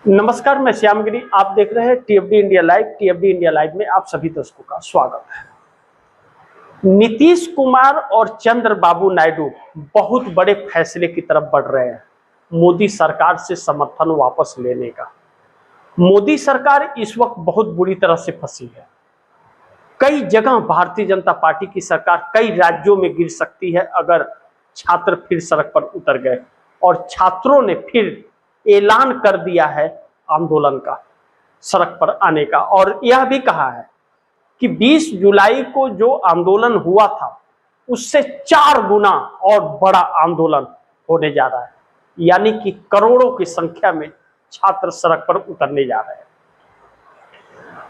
नमस्कार, मैं श्यामगिरी। आप देख रहे हैं टीएफडी इंडिया लाइव। टीएफडी इंडिया लाइव में आप सभी दर्शकों का स्वागत है। नीतीश कुमार और चंद्रबाबू नायडू बहुत बड़े फैसले की तरफ बढ़ रहे हैं, मोदी सरकार से समर्थन वापस लेने का। मोदी सरकार इस वक्त बहुत बुरी तरह से फंसी है। कई जगह भारतीय जनता पार्टी की सरकार कई राज्यों में गिर सकती है अगर छात्र फिर सड़क पर उतर गए, और छात्रों ने फिर ऐलान कर दिया है आंदोलन का, सड़क पर आने का। और यह भी कहा है कि 20 जुलाई को जो आंदोलन हुआ था उससे 4 गुना और बड़ा आंदोलन होने जा रहा है, यानी कि करोड़ों की संख्या में छात्र सड़क पर उतरने जा रहे हैं।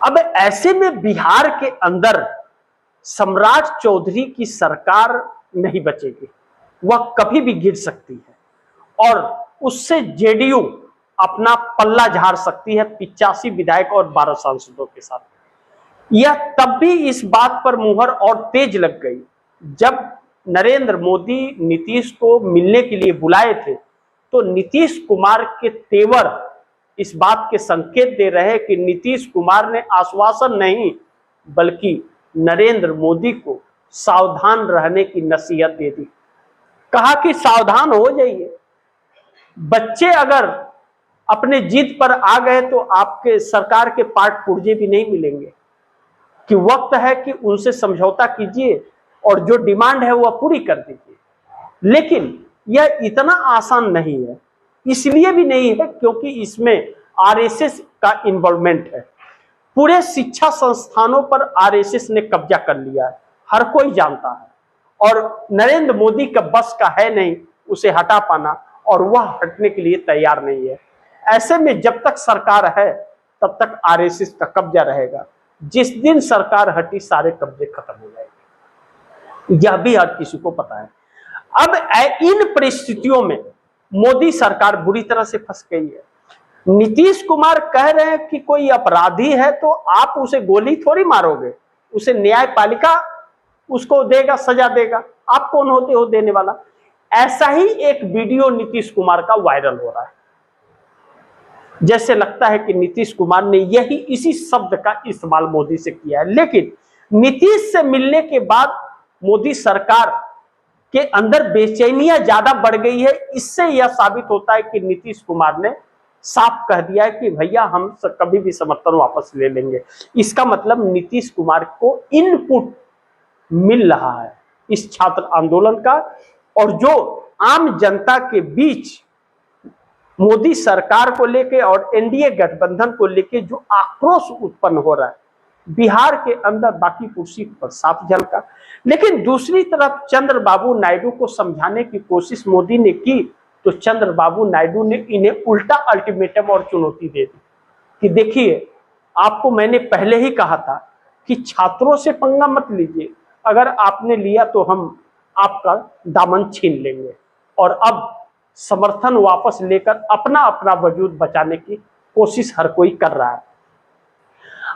अब ऐसे में बिहार के अंदर सम्राट चौधरी की सरकार नहीं बचेगी, वह कभी भी गिर सकती है और उससे जेडीयू अपना पल्ला झाड़ सकती है 85 विधायक और 12 सांसदों के साथ। यह तब भी इस बात पर मुहर और तेज लग गई जब नरेंद्र मोदी नीतीश को मिलने के लिए बुलाए थे, तो नीतीश कुमार के तेवर इस बात के संकेत दे रहे कि नीतीश कुमार ने आश्वासन नहीं बल्कि नरेंद्र मोदी को सावधान रहने की नसीहत दे दी। कहा कि सावधान हो जाइए, बच्चे अगर अपने जिद पर आ गए तो आपके सरकार के पार्ट पुर्जे भी नहीं मिलेंगे, कि वक्त है कि उनसे समझौता कीजिए और जो डिमांड है वह पूरी कर दीजिए। लेकिन यह इतना आसान नहीं है, इसलिए भी नहीं है क्योंकि इसमें आरएसएस का इन्वॉल्वमेंट है। पूरे शिक्षा संस्थानों पर आरएसएस ने कब्जा कर लिया है, हर कोई जानता है, और नरेंद्र मोदी का बस का है नहीं उसे हटा पाना, और वह हटने के लिए तैयार नहीं है। ऐसे में जब तक सरकार है तब तक आरएसएस का कब्जा रहेगा। जिस दिन सरकार हटी सारे कब्जे खत्म हो जाएंगे, यह भी हर किसी को पता है। अब इन परिस्थितियों में मोदी सरकार बुरी तरह से फंस गई है। नीतीश कुमार कह रहे हैं कि कोई अपराधी है तो आप उसे गोली थोड़ी मारोगे, उसे न्यायपालिका उसको देगा, सजा देगा। आप कौन होते हो देने वाला? ऐसा ही एक वीडियो नीतीश कुमार का वायरल हो रहा है, जैसे लगता है कि नीतीश कुमार ने इसी शब्द का इस्तेमाल मोदी से किया है। लेकिन नीतीश से मिलने के बाद मोदी सरकार के अंदर बेचैनियां ज्यादा बढ़ गई है। इससे यह साबित होता है कि नीतीश कुमार ने साफ कह दिया है कि भैया हम कभी भी समर्थन वापस ले लेंगे। इसका मतलब नीतीश कुमार को इनपुट मिल रहा है इस छात्र आंदोलन का, और जो आम जनता के बीच मोदी सरकार को लेके और एनडीए गठबंधन को लेके जो आक्रोश उत्पन्न हो रहा है बिहार के अंदर, बाकी कुर्सी पर साफ झलका। लेकिन दूसरी तरफ चंद्रबाबू नायडू को समझाने की कोशिश मोदी ने की तो चंद्रबाबू नायडू ने इन्हें उल्टा अल्टीमेटम और चुनौती दे दी कि देखिए, आपको मैंने पहले ही कहा था कि छात्रों से पंगा मत लीजिए, अगर आपने लिया तो हम आपका दामन छीन लेंगे। और अब समर्थन वापस लेकर अपना अपना वजूद बचाने की कोशिश हर कोई कर रहा है।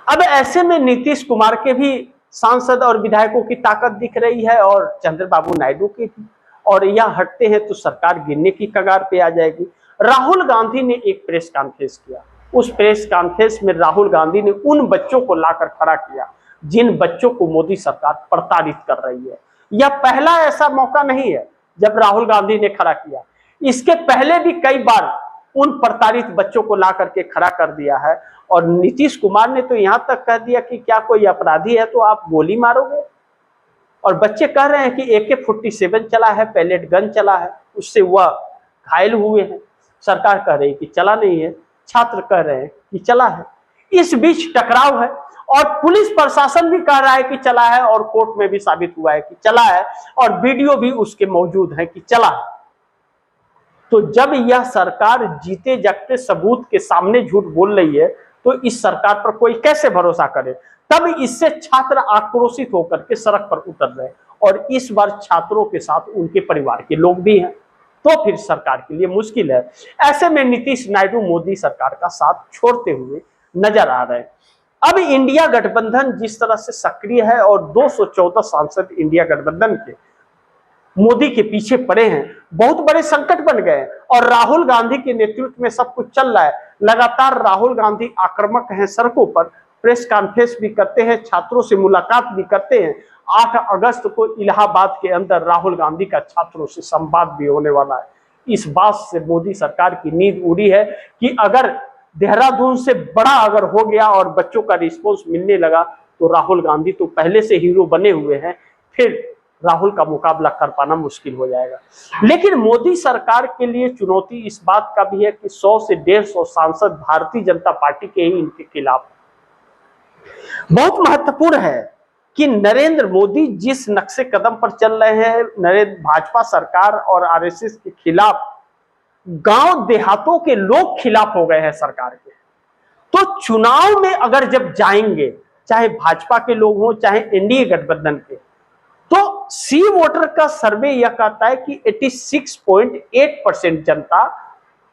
अब ऐसे में नीतीश कुमार के भी सांसद और विधायकों की ताकत दिख रही है और चंद्रबाबू नायडू की भी, और यह हटते हैं तो सरकार गिरने की कगार पे आ जाएगी। राहुल गांधी ने एक प्रेस कॉन्फ्रेंस किया। उस प्रेस कॉन्फ्रेंस में राहुल गांधी ने उन बच्चों को लाकर खड़ा किया जिन बच्चों को मोदी सरकार प्रताड़ित कर रही है। यह पहला ऐसा मौका नहीं है जब राहुल गांधी ने खड़ा किया, इसके पहले भी कई बार उन प्रताड़ित बच्चों को ला करके खड़ा कर दिया है। और नीतीश कुमार ने तो यहां तक कह दिया कि क्या कोई अपराधी है तो आप गोली मारोगे, और बच्चे कह रहे हैं कि AK-47 चला है, पैलेट गन चला है, उससे वह घायल हुए हैं। सरकार कह रही है कि चला नहीं है, छात्र कह रहे हैं कि चला है। इस बीच टकराव है और पुलिस प्रशासन भी कह रहा है कि चला है, और कोर्ट में भी साबित हुआ है कि चला है, और वीडियो भी उसके मौजूद है कि चला है। तो जब यह सरकार जीते जागते सबूत के सामने झूठ बोल रही है तो इस सरकार पर कोई कैसे भरोसा करे? तब इससे छात्र आक्रोशित होकर के सड़क पर उतर रहे, और इस बार छात्रों के साथ उनके परिवार के लोग भी हैं, तो फिर सरकार के लिए मुश्किल है। ऐसे में नीतीश नायडू मोदी सरकार का साथ छोड़ते हुए नजर आ रहे हैं। अब इंडिया गठबंधन जिस तरह से सक्रिय है और 214 सांसद इंडिया गठबंधन के मोदी के पीछे पड़े हैं, बहुत बड़े संकट बन गए हैं, और राहुल गांधी के नेतृत्व में सब कुछ चल रहा है। लगातार राहुल गांधी आक्रामक हैं सड़कों पर, प्रेस कॉन्फ्रेंस भी करते हैं, छात्रों से मुलाकात भी करते हैं। 8 अगस्त को इलाहाबाद के अंदर राहुल गांधी का छात्रों से संवाद भी होने वाला है। इस बात से मोदी सरकार की नींद उड़ी है कि अगर देहरादून से बड़ा अगर हो गया और बच्चों का रिस्पॉन्स मिलने लगा तो राहुल गांधी तो पहले से हीरो बने हुए हैं, फिर राहुल का मुकाबला कर पाना मुश्किल हो जाएगा। लेकिन मोदी सरकार के लिए चुनौती इस बात का भी है कि 100 से 150 सांसद भारतीय जनता पार्टी के ही इनके खिलाफ। बहुत महत्वपूर्ण है कि नरेंद्र मोदी जिस नक्शे कदम पर चल रहे हैं, भाजपा सरकार और आरएसएस के खिलाफ, गांव देहातों के लोग खिलाफ हो गए हैं सरकार के। तो चुनाव में अगर जब जाएंगे, चाहे भाजपा के लोग हों चाहे एनडीए गठबंधन के, तो सी वोटर का सर्वे यह कहता है कि 86.8% जनता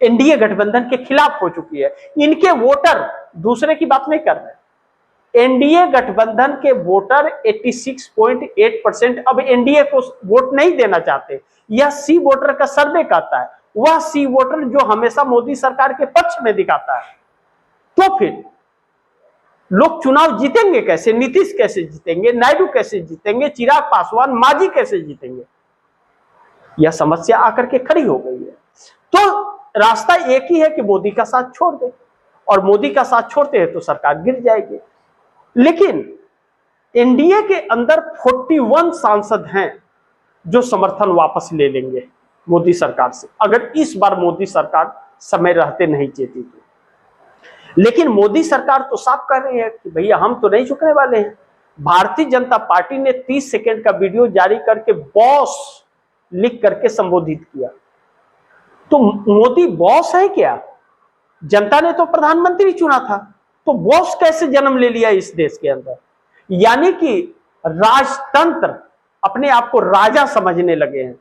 एनडीए गठबंधन के खिलाफ हो चुकी है। इनके वोटर, दूसरे की बात नहीं कर रहे, एनडीए गठबंधन के वोटर 86.8% अब एनडीए को वोट नहीं देना चाहते। यह सी वोटर का सर्वे कहता है, वह सी वोटर जो हमेशा मोदी सरकार के पक्ष में दिखाता है। तो फिर लोग चुनाव जीतेंगे कैसे? नीतीश कैसे जीतेंगे? नायडू कैसे जीतेंगे? चिराग पासवान, मांझी कैसे जीतेंगे? यह समस्या आकर के खड़ी हो गई है। तो रास्ता एक ही है कि मोदी का साथ छोड़ दे, और मोदी का साथ छोड़ते हैं तो सरकार गिर जाएगी। लेकिन एनडीए के अंदर 41 सांसद हैं जो समर्थन वापस ले लेंगे मोदी सरकार से, अगर इस बार मोदी सरकार समय रहते नहीं जीती तो। लेकिन मोदी सरकार तो साफ कर रही है कि भैया हम तो नहीं झुकने वाले हैं। भारतीय जनता पार्टी ने 30 सेकंड का वीडियो जारी करके बॉस लिख करके संबोधित किया। तो मोदी बॉस है क्या? जनता ने तो प्रधानमंत्री चुना था, तो बॉस कैसे जन्म ले लिया इस देश के अंदर? यानी कि राजतंत्र अपने आप को राजा समझने लगे हैं।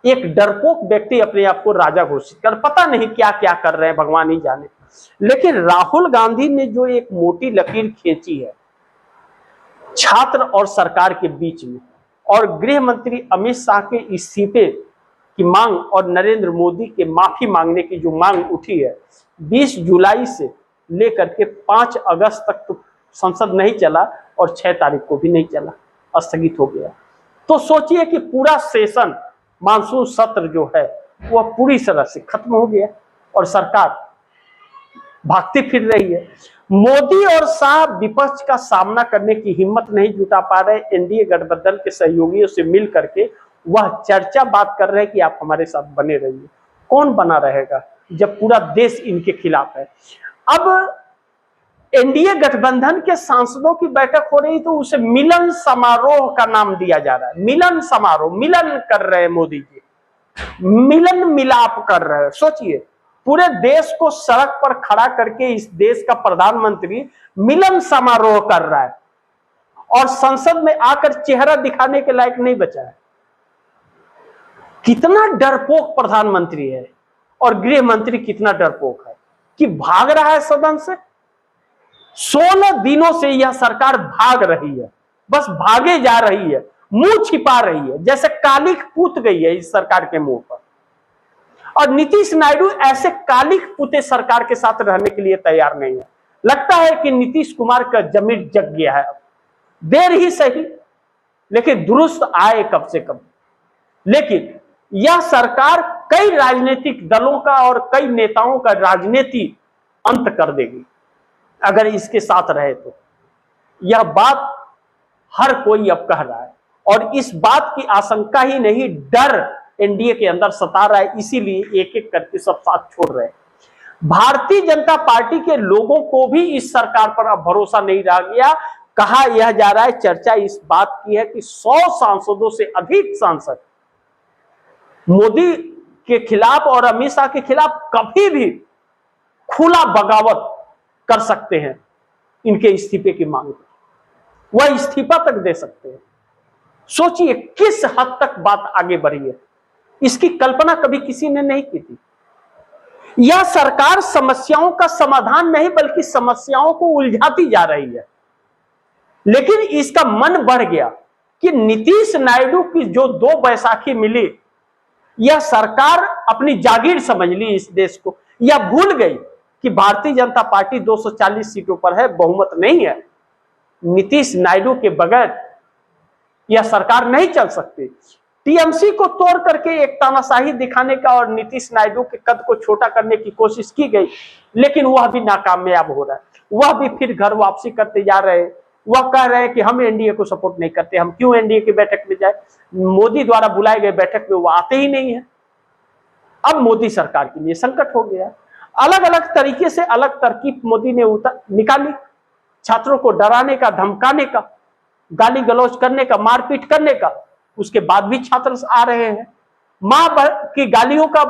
एक डरपोक व्यक्ति अपने आप को राजा घोषित कर, पता नहीं क्या क्या कर रहे हैं, भगवान ही जाने। लेकिन राहुल गांधी ने जो एक मोटी लकीर खींची है छात्र और सरकार के बीच में, और गृह मंत्री अमित शाह के इस्तीफे की मांग और नरेंद्र मोदी के माफी मांगने की जो मांग उठी है, 20 जुलाई से लेकर के 5 अगस्त तक तो संसद नहीं चला और 6 तारीख को भी नहीं चला, स्थगित हो गया। तो सोचिए कि पूरा सेशन, मानसून सत्र जो है वह पूरी तरह से खत्म हो गया और सरकार भागती फिर रही है। मोदी और शाह विपक्ष का सामना करने की हिम्मत नहीं जुटा पा रहे। एनडीए गठबंधन के सहयोगियों से मिल करके वह चर्चा बात कर रहे हैं कि आप हमारे साथ बने रहिए। कौन बना रहेगा जब पूरा देश इनके खिलाफ है? अब एनडीए गठबंधन के सांसदों की बैठक हो रही तो उसे मिलन समारोह का नाम दिया जा रहा है। मिलन समारोह, मिलन कर रहे हैं मोदी जी, मिलन मिलाप कर रहे हैं। सोचिए, पूरे देश को सड़क पर खड़ा करके इस देश का प्रधानमंत्री मिलन समारोह कर रहा है और संसद में आकर चेहरा दिखाने के लायक नहीं बचा है। कितना डरपोक प्रधानमंत्री है और गृह मंत्री कितना डरपोक है कि भाग रहा है सदन से। 16 दिनों से यह सरकार भाग रही है, बस भागे जा रही है, मुंह छिपा रही है, जैसे कालिख पूत गई है इस सरकार के मुंह पर। और नीतीश नायडू ऐसे कालिख पूते सरकार के साथ रहने के लिए तैयार नहीं है। लगता है कि नीतीश कुमार का जमीर जग गया है। देर ही सही, लेकिन दुरुस्त आए कब से कब। लेकिन यह सरकार कई राजनीतिक दलों का और कई नेताओं का राजनीति अंत कर देगी अगर इसके साथ रहे तो। यह बात हर कोई अब कह रहा है और इस बात की आशंका ही नहीं, डर एनडीए के अंदर सता रहा है, इसीलिए एक एक करके सब साथ छोड़ रहे हैं। भारतीय जनता पार्टी के लोगों को भी इस सरकार पर अब भरोसा नहीं रह गया। कहा यह जा रहा है, चर्चा इस बात की है कि 100 सांसदों से अधिक सांसद मोदी के खिलाफ और अमित शाह के खिलाफ कभी भी खुला बगावत कर सकते हैं इनके इस्तीफे की मांग पर। वह इस्तीफा तक दे सकते हैं। सोचिए किस हद तक बात आगे बढ़ी है, इसकी कल्पना कभी किसी ने नहीं की थी। यह सरकार समस्याओं का समाधान नहीं बल्कि समस्याओं को उलझाती जा रही है। लेकिन इसका मन बढ़ गया कि नीतीश नायडू की जो 2 बैसाखी मिली, यह सरकार अपनी जागीर समझ ली इस देश को, यह भूल गई कि भारतीय जनता पार्टी 240 सीटों पर है, बहुमत नहीं है। नीतीश नायडू के बगैर यह सरकार नहीं चल सकती। टीएमसी को तोड़ करके एक तानाशाही दिखाने का और नीतीश नायडू के कद को छोटा करने की कोशिश की गई, लेकिन वह भी नाकामयाब हो रहा है। वह भी फिर घर वापसी करते जा रहे हैं। वह कह रहे हैं कि हम एनडीए को सपोर्ट नहीं करते, हम क्यों एनडीए की बैठक में जाए। मोदी द्वारा बुलाए गए बैठक में वो आते ही नहीं है। अब मोदी सरकार के लिए संकट हो गया। अलग अलग तरीके से अलग तरकीब मोदी ने निकाली, छात्रों को डराने का, धमकाने का, गाली गलौज करने का, मारपीट करने का। उसके बाद भी छात्र आ रहे हैं। मां की गालियों का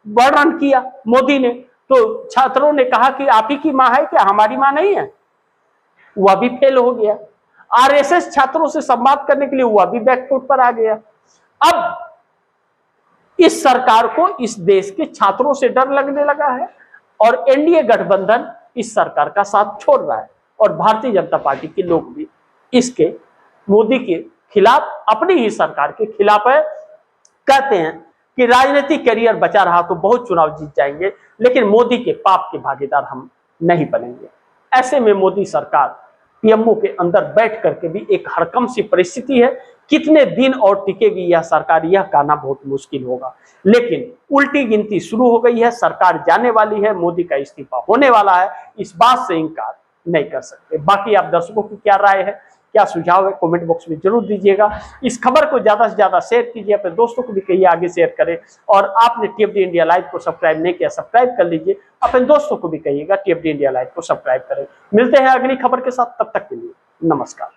वर्णन किया मोदी ने, तो छात्रों ने कहा कि आप ही की मां है क्या, हमारी मां नहीं है। वह भी फेल हो गया। आरएसएस छात्रों से संवाद करने के लिए वह भी बैकफुट पर आ गया। अब इस सरकार को इस देश के छात्रों से डर लगने लगा है और एनडीए गठबंधन इस सरकार का साथ छोड़ रहा है और भारतीय जनता पार्टी के लोग भी इसके मोदी के खिलाफ, अपनी ही सरकार के खिलाफ है। कहते हैं कि राजनीतिक करियर बचा रहा तो बहुत चुनाव जीत जाएंगे, लेकिन मोदी के पाप के भागीदार हम नहीं बनेंगे। ऐसे में मोदी सरकार पीएमओ के अंदर बैठ करके भी एक हड़कंप सी परिस्थिति है। कितने दिन और टिकेगी यह सरकार, यह कहना बहुत मुश्किल होगा। लेकिन उल्टी गिनती शुरू हो गई है, सरकार जाने वाली है, मोदी का इस्तीफा होने वाला है, इस बात से इनकार नहीं कर सकते। बाकी आप दर्शकों की क्या राय है, क्या सुझाव है, कमेंट बॉक्स में जरूर दीजिएगा। इस खबर को ज्यादा से ज्यादा शेयर कीजिए, अपने दोस्तों को भी कहिए आगे शेयर करें। और आपने टीएफडी इंडिया लाइव को सब्सक्राइब नहीं किया, सब्सक्राइब कर लीजिए। अपने दोस्तों को भी कहिएगा टीएफडी इंडिया लाइव को सब्सक्राइब करें। मिलते हैं अगली खबर के साथ, तब तक के लिए नमस्कार।